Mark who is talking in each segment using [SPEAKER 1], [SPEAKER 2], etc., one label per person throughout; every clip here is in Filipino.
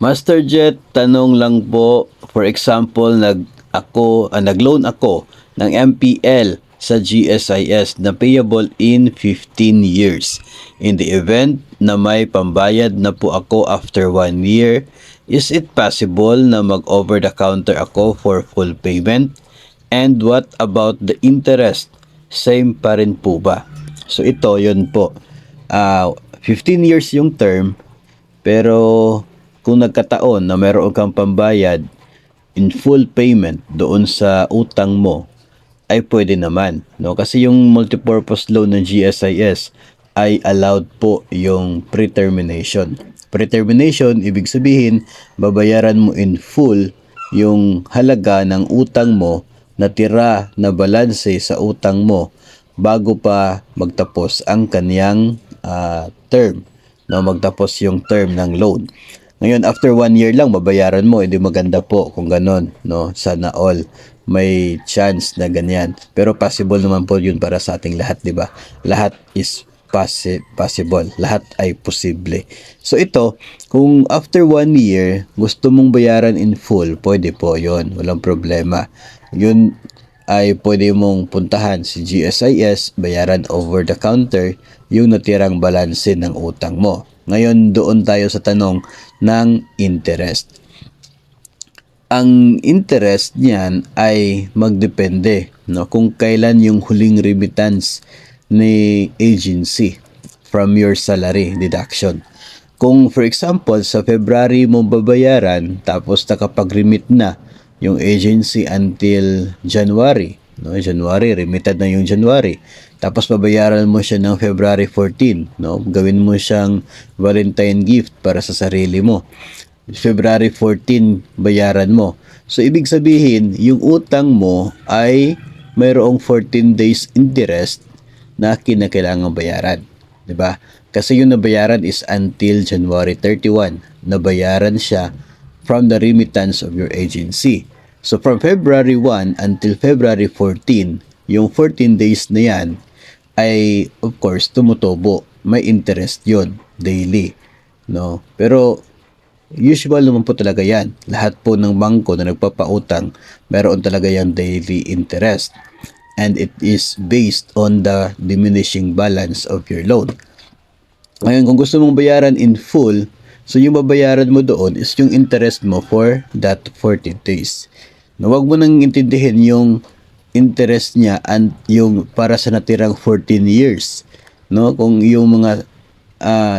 [SPEAKER 1] Master Jet, tanong lang po, for example, nag-loan ako ng MPL sa GSIS na payable in 15 years. In the event na may pambayad na po ako after 1 year, is it possible na mag-over the counter ako for full payment? And what about the interest? Same pa rin po ba? So ito, yun po. 15 years yung term, pero kung nagkataon na meron kang pambayad in full payment doon sa utang mo, ay pwede naman, no? Kasi yung multipurpose loan ng GSIS ay allowed po yung pre-termination. Pre-termination, ibig sabihin, babayaran mo in full yung halaga ng utang mo na tira na balanse sa utang mo bago pa magtapos ang kaniyang term, no? Magtapos yung term ng loan. Ngayon, after 1 year lang, babayaran mo. Hindi maganda po kung ganon, no? Sana all may chance na ganyan. Pero possible naman po yun para sa ating lahat, di ba? Lahat is possible. Lahat ay posible. So ito, kung after 1 year, gusto mong bayaran in full, pwede po yon. Walang problema. Yun ay pwede mong puntahan si GSIS, bayaran over the counter yung natirang balanse ng utang mo. Ngayon, doon tayo sa tanong ng interest. Ang interest niyan ay magdepende, no, kung kailan yung huling remittance ni agency from your salary deduction. Kung for example, sa February mo babayaran tapos nakapag-remit na yung agency until January, no? January, remitted na yung January. Tapos babayaran mo siya ng February 14, no? Gawin mo siyang Valentine gift para sa sarili mo. February 14, bayaran mo. So, ibig sabihin, yung utang mo ay mayroong 14 days interest na kinakailangang bayaran. 'Di ba? Kasi yung nabayaran is until January 31. Nabayaran siya from the remittance of your agency. So, from February 1 until February 14, yung 14 days na yan ay, of course, tumutubo. May interest yon daily. No? Pero, usual naman po talaga yan. Lahat po ng bangko na nagpapautang, meron talaga yung daily interest. And it is based on the diminishing balance of your loan. Ngayon, kung gusto mong bayaran in full, so yung babayaran mo doon is yung interest mo for that 14 days. Na wag mo nang intindihin yung interest niya and yung para sa natirang 14 years. No? Kung yung mga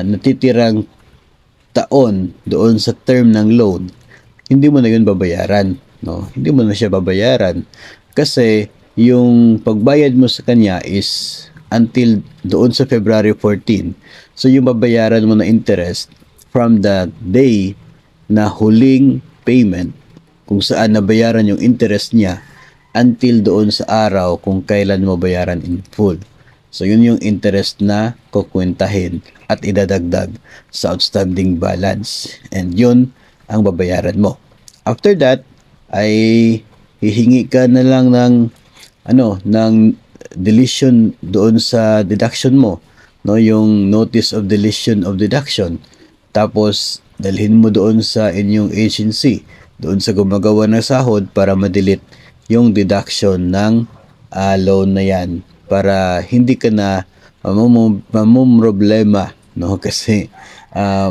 [SPEAKER 1] natitirang taon doon sa term ng loan, hindi mo na yun babayaran, no? Hindi mo na siya babayaran kasi yung pagbayad mo sa kanya is until doon sa February 14. So yung babayaran mo na interest from the day na huling payment kung saan nabayaran yung interest niya until doon sa araw kung kailan mo bayaran in full. So, yun yung interest na kukwentahin at idadagdag sa outstanding balance. And yun ang babayaran mo. After that, ay hihingi ka na lang ng deletion doon sa deduction mo. No, yung notice of deletion of deduction. Tapos, dalhin mo doon sa inyong agency, doon sa gumagawa ng sahod para ma-delete yung deduction ng loan na yan, para hindi ka na mamumroblema, no? Kasi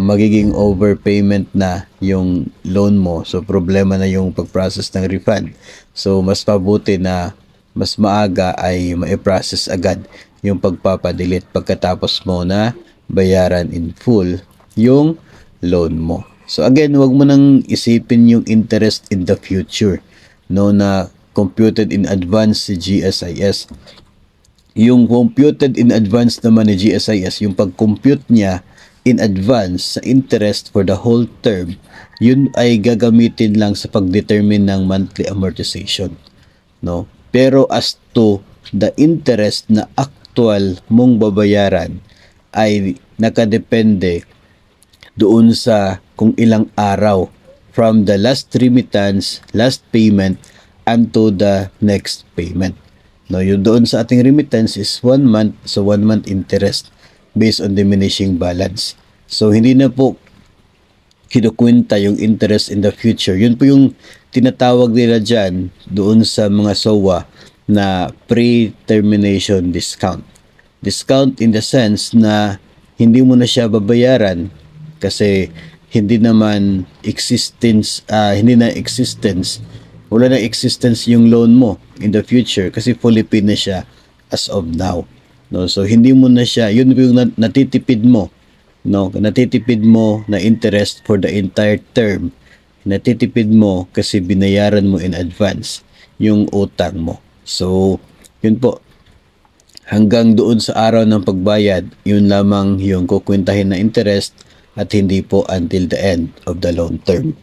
[SPEAKER 1] magiging overpayment na yung loan mo. So, problema na yung pag-process ng refund. So, mas mabuti na mas maaga ay ma-process agad yung pagpapadelete pagkatapos mo na bayaran in full yung loan mo. So, again, wag mo nang isipin yung interest in the future, no, na computed in advance si GSIS. Yung computed in advance naman ni GSIS, yung pag-compute niya in advance sa interest for the whole term, yun ay gagamitin lang sa pag-determine ng monthly amortization, no? Pero as to the interest na actual mong babayaran ay nakadepende doon sa kung ilang araw from the last remittance, last payment, unto the next payment. No, yung doon sa ating remittance is 1 month, so 1 month interest based on diminishing balance. So, hindi na po kinukwenta yung interest in the future. Yun po yung tinatawag nila dyan doon sa mga SOA na pre-termination discount. Discount in the sense na hindi mo na siya babayaran kasi hindi naman wala na existence yung loan mo in the future kasi fully paid na siya as of now. No, so hindi mo na siya, yun yung natitipid mo, no, natitipid mo na interest for the entire term. Natitipid mo kasi binayaran mo in advance yung utang mo. So, yun po. Hanggang doon sa araw ng pagbayad, yun lamang yung kukwentahin na interest at hindi po until the end of the loan term.